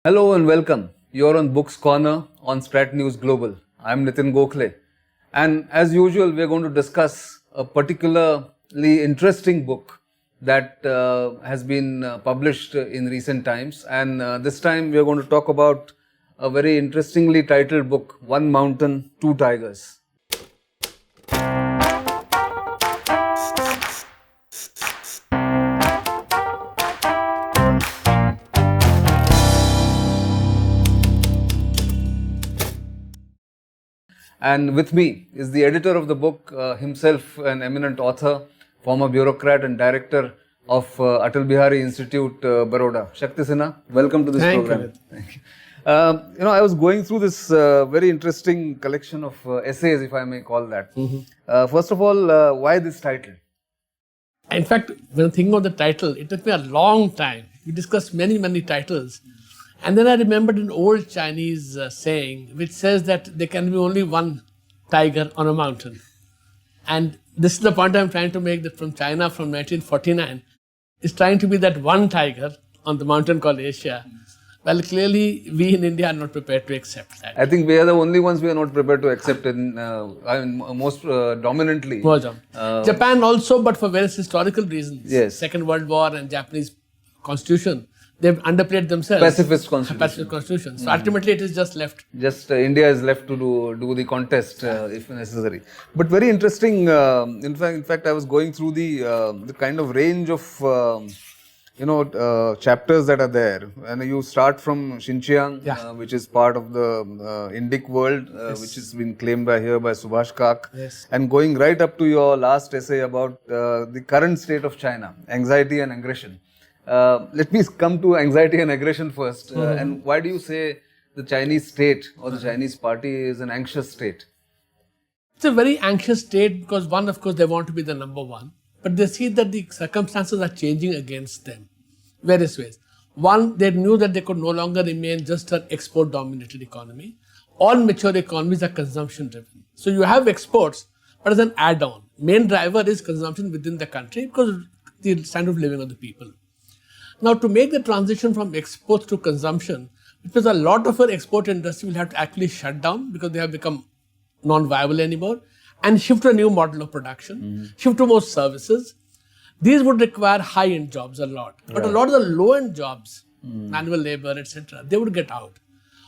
Hello and welcome. You're on Books Corner on StratNews Global. I'm Nitin Gokhale. And as usual, we're going to discuss a particularly interesting book that has been published in recent times. And this time we're going to talk about a very interestingly titled book, One Mountain, Two Tigers. And with me is the editor of the book, himself an eminent author, former bureaucrat and director of Atal Bihari Institute, Baroda. Shakti Sinha, welcome to this program. Thank you. I was going through this very interesting collection of essays, if I may call that. First of all, why this title? In fact, when thinking of the title, it took me a long time. We discussed many titles. And then I remembered an old Chinese saying which says that there can be only one tiger on a mountain. And this is the point I'm trying to make, that from China from 1949 is trying to be that one tiger on the mountain called Asia. Well, clearly we in India are not prepared to accept that. I think we are the only ones we are not prepared to accept it most dominantly. Japan also, but for various historical reasons. Yes. Second World War and Japanese constitution. They've underplayed themselves. Pacifist constitution. Pacifist constitution. So ultimately it is just left. India is left to do the contest if necessary. But very interesting. In fact, I was going through the kind of range of chapters that are there, and you start from Xinjiang, which is part of the Indic world, which has been claimed by Subhash Kak, and going right up to your last essay about the current state of China, anxiety and aggression. Let me come to anxiety and aggression first. And why do you say the Chinese state or the Chinese party is an anxious state? It's a very anxious state because one, of course, they want to be the number one, but they see that the circumstances are changing against them. Various ways. One, they knew that they could no longer remain just an export-dominated economy. All mature economies are consumption-driven. So you have exports, but as an add-on. Main driver is consumption within the country because of the standard of living of the people. Now, to make the transition from exports to consumption, because a lot of our export industry will have to actually shut down because they have become non-viable anymore, and shift to a new model of production, shift to more services. These would require high-end jobs a lot. But a lot of the low-end jobs, manual labor, etc., they would get out.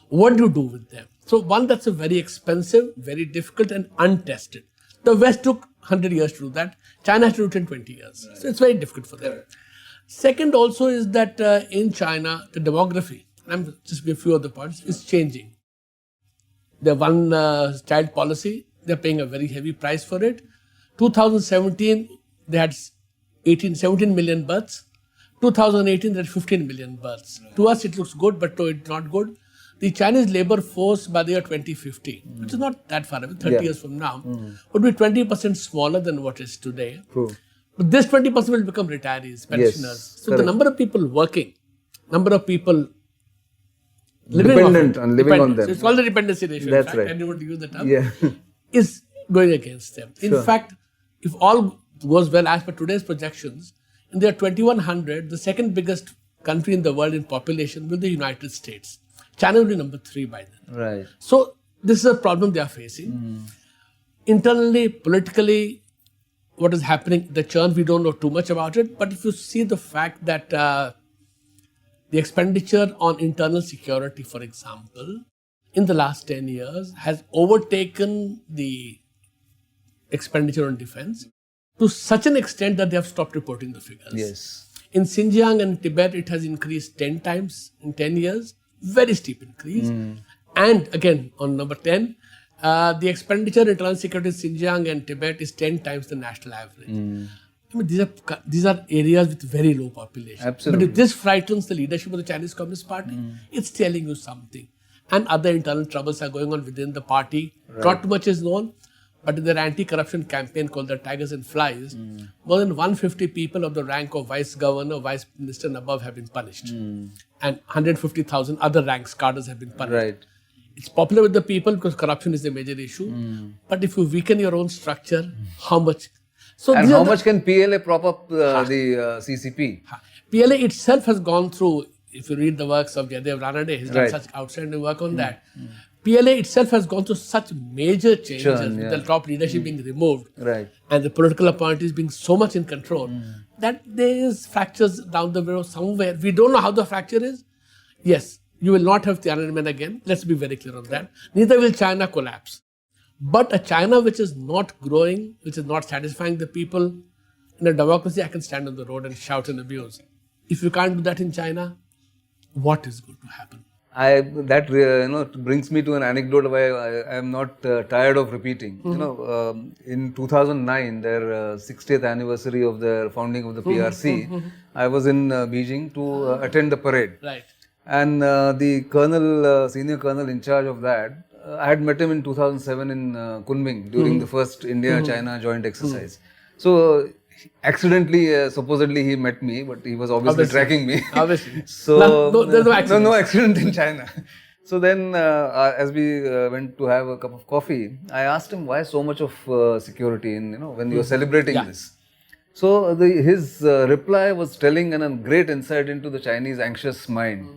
What do you do with them? So one, that's a very expensive, very difficult and untested. The West took 100 years to do that. China has to do it in 20 years. So it's very difficult for them. Second also is that in China, the demography, I'm just give a few other points, is changing. The one-child policy, they're paying a very heavy price for it. 2017, they had 17 million births. 2018, they had 15 million births. To us, it looks good, but to it's not good. The Chinese labor force by the year 2050, which is not that far away, 30 years from now, would be 20% smaller than what is today. But this 20% will become retirees, pensioners. So the number of people working, number of people living on them. So it's called the dependency ratio. That's right. I didn't want to use the term. Is going against them. In fact, if all goes well as per today's projections, in the year 2100, the second biggest country in the world in population will be the United States. China will be number 3 by then. Right. So this is a problem they are facing. Internally, politically, what is happening, the churn, we don't know too much about it. But if you see the fact that the expenditure on internal security, for example, in the last 10 years has overtaken the expenditure on defense to such an extent that they have stopped reporting the figures. In Xinjiang and Tibet, it has increased 10 times in 10 years. Very steep increase. And again, on number 10, the expenditure in internal security in Xinjiang and Tibet is 10 times the national average. I mean, these are areas with very low population. Absolutely. But if this frightens the leadership of the Chinese Communist Party, it's telling you something. And other internal troubles are going on within the party. Not too much is known, but in their anti-corruption campaign called the Tigers and Flies, more than 150 people of the rank of vice governor, vice minister and above have been punished. And 150,000 other ranks, cadres have been punished. It's popular with the people because corruption is a major issue. But if you weaken your own structure, how much? So how much can PLA prop up the CCP? PLA itself has gone through if you read the works of Jaidev Ranade, he's done Right. such outstanding work on that. PLA itself has gone through such major changes with the top leadership being removed Right. and the political appointees being so much in control that there is fractures down the road somewhere. We don't know how the fracture is. Yes, you will not have Tiananmen again. Let's be very clear on that. Neither will China collapse. But a China which is not growing, which is not satisfying the people, in a democracy, I can stand on the road and shout and abuse. If you can't do that in China, what is going to happen? That brings me to an anecdote where I am not tired of repeating. In 2009, their 60th anniversary of the founding of the PRC, I was in Beijing to attend the parade. Right. And the colonel, senior colonel in charge of that, I had met him in 2007 in Kunming during the first India-China joint exercise. So accidentally, supposedly he met me, but he was obviously tracking me. Obviously. So there's no accident. no accident in China. So then, as we went to have a cup of coffee, I asked him why so much of security in when you're celebrating this. So his reply was telling a great insight into the Chinese anxious mind.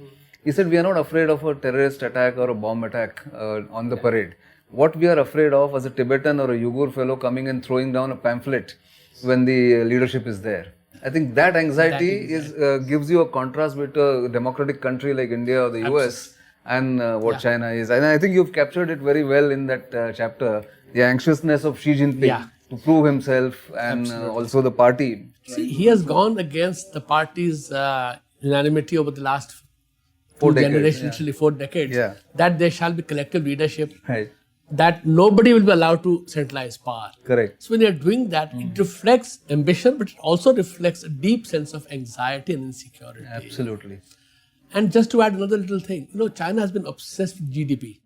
He said, we are not afraid of a terrorist attack or a bomb attack on the parade. What we are afraid of is a Tibetan or a Uyghur fellow coming and throwing down a pamphlet when the leadership is there. I think that anxiety gives you a contrast with a democratic country like India or the US and what China is. And I think you've captured it very well in that chapter, the anxiousness of Xi Jinping to prove himself and also the party. See, he has gone against the party's unanimity over the last 4 generations, decades, literally 4 decades, Yeah. that there shall be collective leadership, Right. that nobody will be allowed to centralize power. Correct. So when you're doing that, it reflects ambition, but it also reflects a deep sense of anxiety and insecurity. Absolutely. And just to add another little thing, China has been obsessed with GDP.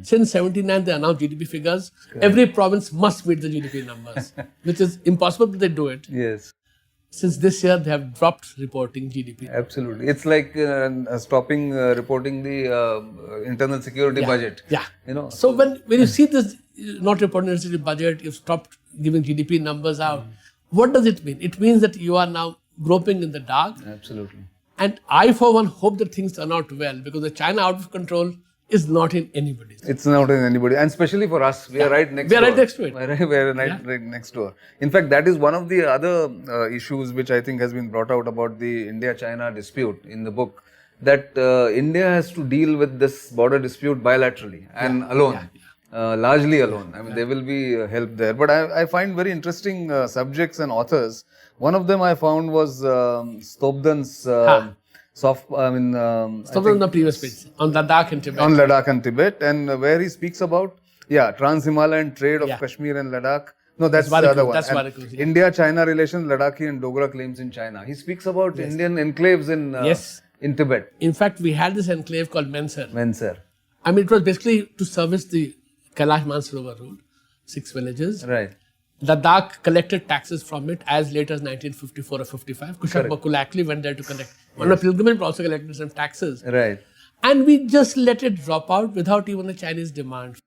Since 79, they announced GDP figures. Every province must meet the GDP numbers, which is impossible, but they do it. Yes. Since this year, they have dropped reporting GDP. Absolutely. It's like stopping reporting the internal security budget. Yeah. So when you see this not reporting internal security budget, you've stopped giving GDP numbers out. What does it mean? It means that you are now groping in the dark. Absolutely. And I, for one, hope that things turn out well, because the China out of control is not in anybody's. It's not in anybody, and especially for us, we are right next. We are door. right next to it. We are right next door. In fact, that is one of the other issues which I think has been brought out about the India-China dispute in the book. That India has to deal with this border dispute bilaterally and alone, largely alone. I mean, there will be help there. But I find very interesting subjects and authors. One of them I found was Stobdan's. On the previous page, on Ladakh and Tibet. On Ladakh and Tibet, and where he speaks about, trans-Himalayan trade of Kashmir and Ladakh. No, that's the other one. India-China relations, Ladakhi and Dogra claims in China. He speaks about Indian enclaves in Tibet. In fact, we had this enclave called Mensar. Mensar. I mean, it was basically to service the Kailash Mansarovar road, 6 villages. Right. Ladakh collected taxes from it as late as 1954 or 55. Kushak Bakul actually went there to collect. On a pilgrimage, but also collected some taxes. Right. And we just let it drop out without even a Chinese demand.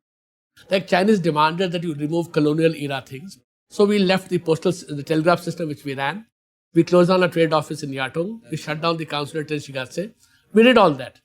Like Chinese demanded that you remove colonial era things. So we left the telegraph system which we ran. We closed down a trade office in Yatong. We shut down the consulate in Shigatse. We did all that.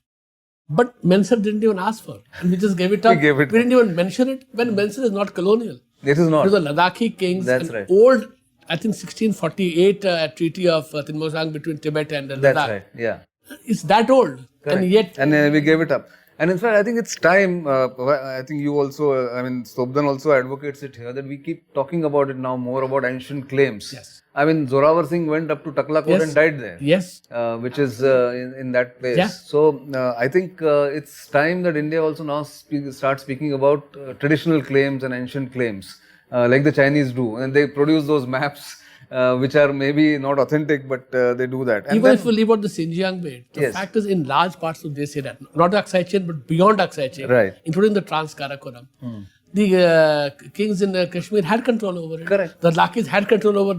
But Mensar didn't even ask for it. And we just gave it up. We didn't even mention it when Mensar is not colonial. It is not. It was the Ladakhi kings. That's right. Old, I think 1648 treaty of Tinmozang between Tibet and Ladakh. That's right. Yeah. It's that old. Correct. And yet. And we gave it up. And in fact, I think it's time, I think you also, Stobdan also advocates it here, that we keep talking about it now more about ancient claims. Yes. I mean, Zorawar Singh went up to Taklakot and died there. Yes. Which is in that place. Yeah. So, I think it's time that India also now start speaking about traditional claims and ancient claims, like the Chinese do. And they produce those maps, which are maybe not authentic, but they do that. And even if you leave out the Xinjiang bit, the fact is in large parts of this area, not Aksai Chain, but beyond Aksai Chain, including the Trans-Karakoram, the kings in Kashmir had control over it. Correct. The Lakis had control over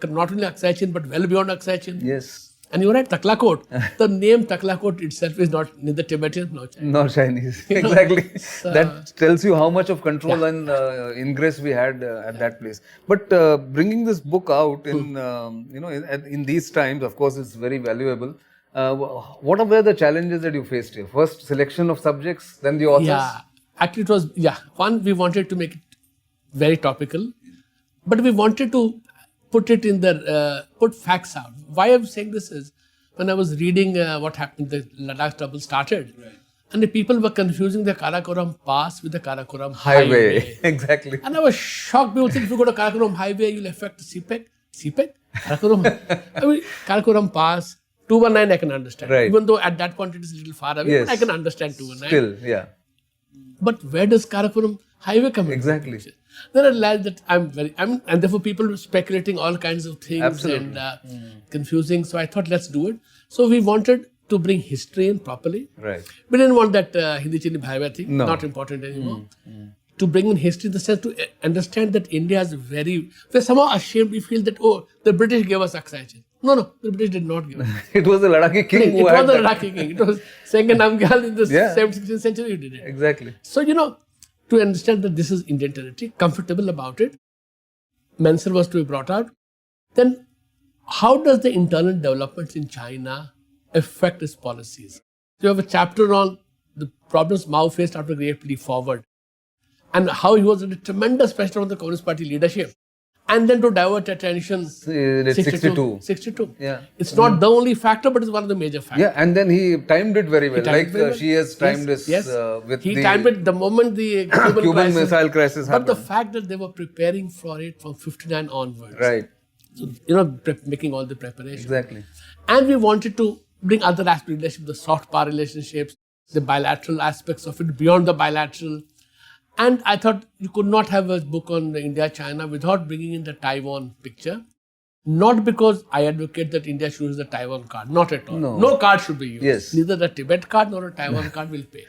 not only Aksai Chain, but well beyond Aksai Chain. Yes. And you're right, Taklakot. The name Taklakot itself is not neither Tibetan nor Chinese. Nor Chinese. Exactly. That tells you how much of control and ingress we had at that place. But bringing this book out in these times, of course, it's very valuable. what were the challenges that you faced here? First, selection of subjects, then the authors? Yeah, actually it was, one, we wanted to make it very topical, but we wanted to put it in put facts out. Why I'm saying this is, when I was reading what happened, the Ladakh trouble started, and the people were confusing the Karakoram Pass with the Karakoram Highway. Exactly. And I was shocked. People think if you go to Karakoram Highway, you'll affect the CPEC. CPEC? Karakoram. I mean, Karakoram Pass, 219 I can understand. Right. Even though at that point it is a little far away, but I can understand 219. Still, yeah. But where does Karakoram Highway come in? Exactly. Then I realized that and therefore people were speculating all kinds of things. Absolutely. And confusing. So I thought, let's do it. So we wanted to bring history in properly. Right. We didn't want that Hindi Chini Bhaiva thing, No. not important anymore. To bring in history, the sense to understand that India is we're somehow ashamed. We feel that, the British gave us Aksai. No, the British did not give us. It was the Ladakhi king who had It was the Ladakhi king. It was Senghai Namgyal in the 17th, 16th century who did it. Exactly. So, to understand that this is Indian territory, comfortable about it, Mansell was to be brought out. Then, how does the internal developments in China affect its policies? You have a chapter on the problems Mao faced after the Great Leap Forward, and how he was under tremendous pressure on the Communist Party leadership. And then to divert attention, 62. 62. Yeah. It's not the only factor, but it's one of the major factors. Yeah, and then he timed it very well. timed it very well. She has timed this with he the timed it the moment the Cuban Missile Crisis happened. But the fact that they were preparing for it from 59 onwards. Right. So, making all the preparation. Exactly. And we wanted to bring other aspects of relationship, the soft power relationships, the bilateral aspects of it, beyond the bilateral. And I thought you could not have a book on India-China without bringing in the Taiwan picture. Not because I advocate that India should use the Taiwan card. Not at all. No card should be used. Yes. Neither the Tibet card nor a Taiwan card will pay.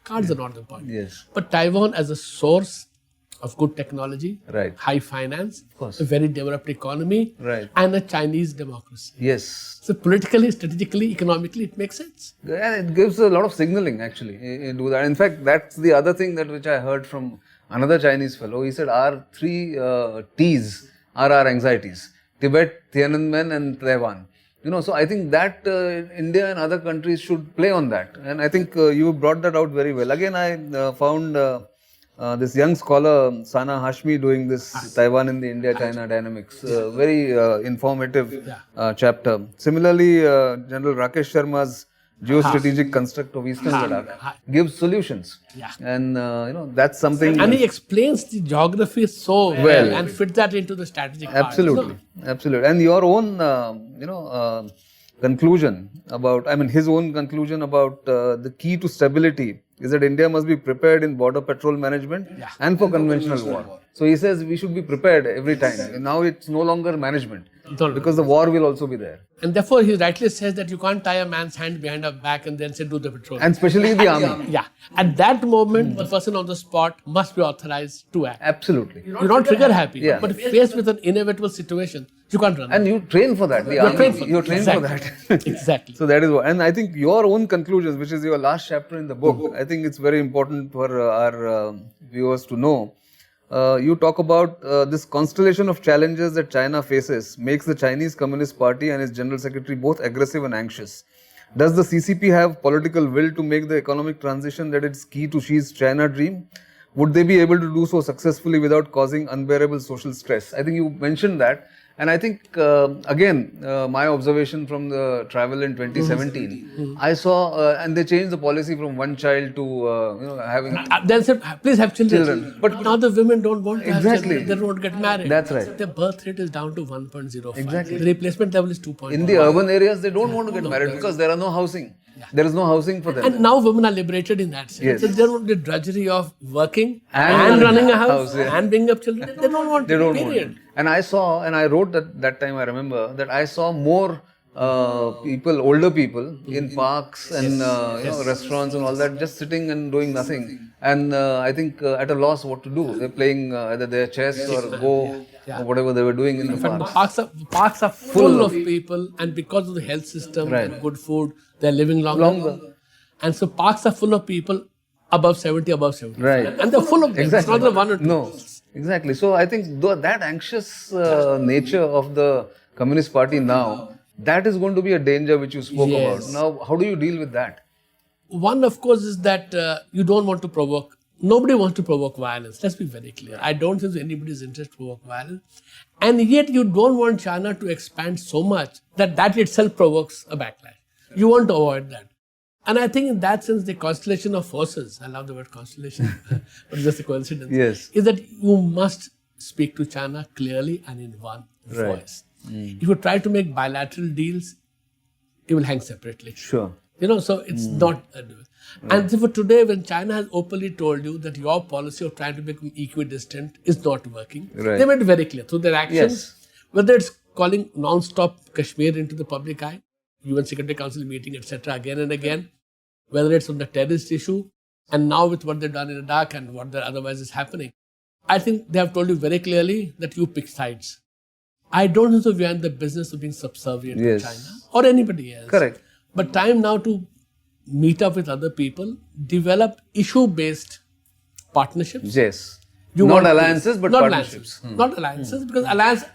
Cards are not the point. Yes. But Taiwan as a source of good technology, Right. high finance, Of course. a very developed economy, Right. and a Chinese democracy. Yes. So politically, strategically, economically, it makes sense. And it gives a lot of signaling actually. Do that. In fact, that's the other thing which I heard from another Chinese fellow. He said our three T's are our anxieties: Tibet, Tiananmen, and Taiwan. So I think that India and other countries should play on that. And I think you brought that out very well. Again, I found this young scholar, Sana Hashmi, doing this Taiwan in the India-China dynamics. Very informative chapter. Similarly, General Rakesh Sharma's geostrategic construct of Eastern Ladakh gives solutions. Yeah. And, that's something... And he explains the geography so well and fit that into the strategic part. Absolutely. Absolutely. And your own, conclusion about, his own conclusion about the key to stability is that India must be prepared in border patrol management and for conventional war. So he says we should be prepared every time. And now it's no longer management because the war will also be there. And therefore, he rightly says that you can't tie a man's hand behind her back and then say, do the patrol. And especially the army. Yeah. At that moment, the person on the spot must be authorized to act. Absolutely. You're not trigger happy, Yeah. but faced with an inevitable situation, you can't run. And you train for that. The army, you're trained for that. Exactly. So that is what. And I think your own conclusions, which is your last chapter in the book, I think it's very important for our viewers to know. You talk about this constellation of challenges that China faces makes the Chinese Communist Party and its General Secretary both aggressive and anxious. Does the CCP have political will to make the economic transition that is key to Xi's China dream? Would they be able to do so successfully without causing unbearable social stress? I think you mentioned that. And I think, again, my observation from the travel in 2017, I saw, and they changed the policy from one child to, having... Then said, please have children. But now the women don't want to have Exactly. children. They don't want to get married. That's right. Their birth rate is down to 1.05. Exactly. The replacement level is 2.1. In the urban areas, they don't want to get married because there are no housing. There is no housing for them. And now women are liberated in that sense. Yes. So they don't want the drudgery of working And running a house yeah. and bringing up children. They don't want They don't period. want it. And I saw, and I wrote that time, I remember, that I saw more people, older people in parks and restaurants and all that, just sitting and doing nothing. And I think at a loss what to do. They're playing either their chess or Go or whatever they were doing in the parks. The parks are full of people, and because of the health system and good food, they're living longer. And so parks are full of people above 70, above 70. Right. And they're full of them. Exactly. It's not the one or two. No, exactly. So I think that anxious nature of the Communist Party now That is going to be a danger which you spoke Yes. about. Now, how do you deal with that? One, of course, is that you don't want to provoke. Nobody wants to provoke violence. Let's be very clear. I don't think anybody's interest to provoke violence. And yet you don't want China to expand so much that itself provokes a backlash. You want to avoid that. And I think in that sense, the constellation of forces, I love the word constellation, but it's just a coincidence, Yes. is that you must speak to China clearly and in one voice. If you try to make bilateral deals, it will hang separately. Sure. So it's not. And therefore today, when China has openly told you that your policy of trying to become equidistant is not working, they made it very clear through their actions, whether it's calling non-stop Kashmir into the public eye, UN Security Council meeting, etc., again and again, whether it's on the terrorist issue, and now with what they've done in Iraq and what otherwise is happening. I think they have told you very clearly that you pick sides. I don't think so we are in the business of being subservient to China or anybody else. Correct. But time now to meet up with other people, develop issue-based partnerships. Yes. You Not want alliances, peace. but Not partnerships. Alliances. Not alliances, because alliance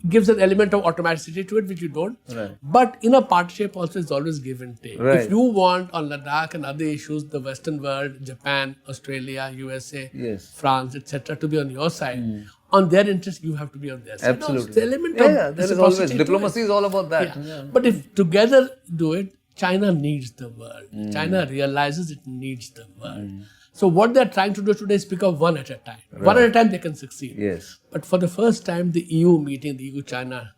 gives an element of automaticity to it, which you don't. Right. But in a partnership also is always give and take. Right. If you want on Ladakh and other issues, the Western world, Japan, Australia, USA, France, etc., to be on your side, on their interest, you have to be on their side. Absolutely. No, it's the element of there is always, reciprocity to diplomacy it. is all about that. Yeah. But if together do it, China needs the world. China realizes it needs the world. So what they're trying to do today is pick up one at a time. One at a time they can succeed. Yes. But for the first time, the EU meeting, the EU-China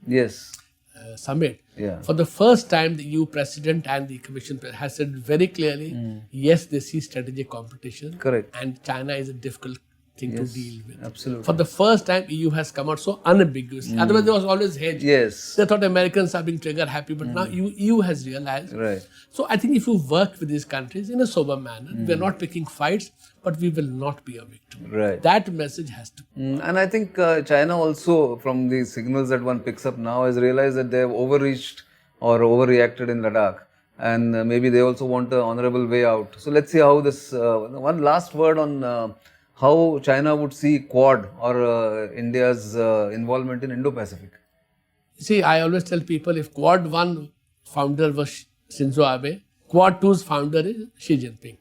summit, for the first time, the EU president and the commission has said very clearly, yes, they see strategic competition. Correct. And China is a difficult thing to deal with. Absolutely. For the first time, EU has come out so unambiguously. Otherwise, there was always hedge. Yes. They thought Americans are being trigger happy, but now EU has realized. Right. So I think if you work with these countries in a sober manner, we are not picking fights, but we will not be a victim. Right. That message has to. And I think China also, from the signals that one picks up now, has realized that they have overreached or overreacted in Ladakh. And maybe they also want an honorable way out. So let's see how this, one last word on how China would see Quad or India's involvement in Indo-Pacific. See, I always tell people if Quad 1 founder was Shinzo Abe, Quad 2's founder is Xi Jinping.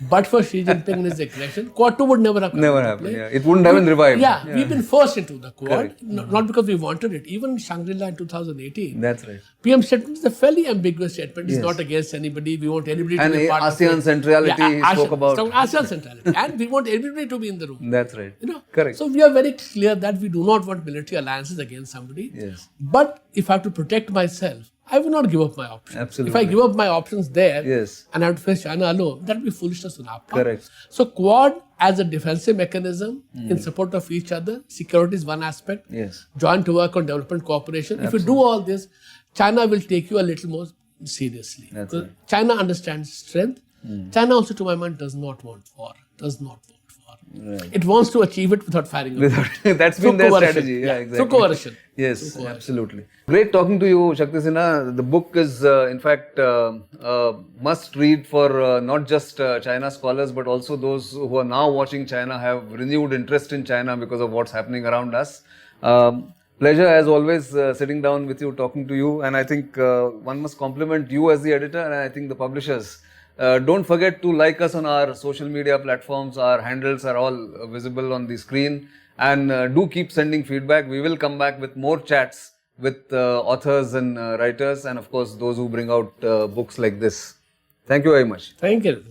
But for Xi Jinping and his aggression, Quad 2 would never have come Never into happened. play. Yeah. It wouldn't have been revived. Yeah, we've been forced into the Quad, Correct. not because we wanted it. Even Shangri-La in 2018. That's right. PM statement is a fairly ambiguous statement. It's not against anybody. We want everybody to be part of it. ASEAN centrality he spoke about. ASEAN centrality. And we want everybody to be in the room. That's right. Correct. So we are very clear that we do not want military alliances against somebody. Yes. But if I have to protect myself, I will not give up my options. Absolutely. If I give up my options there Yes. and I have to face China alone, that would be foolishness on our part. Correct. So Quad as a defensive mechanism in support of each other, security is one aspect. Yes. Joint work on development cooperation. If you do all this, China will take you a little more seriously. That's Because China understands strength. China also, to my mind, does not want war. Does not want war. Right. It wants to achieve it without firing a bullet. That's Through been their coercion. strategy. Yeah, exactly. Through coercion. Yes, Through coercion. absolutely. Great talking to you, Shakti Sinha. The book is, in fact, must read for not just China scholars, but also those who are now watching China, have renewed interest in China because of what's happening around us. Pleasure, as always, sitting down with you, talking to you. And I think one must compliment you as the editor, and I think the publishers. Don't forget to like us on our social media platforms. Our handles are all visible on the screen. And do keep sending feedback. We will come back with more chats with authors and writers, and of course those who bring out books like this. Thank you very much. Thank you.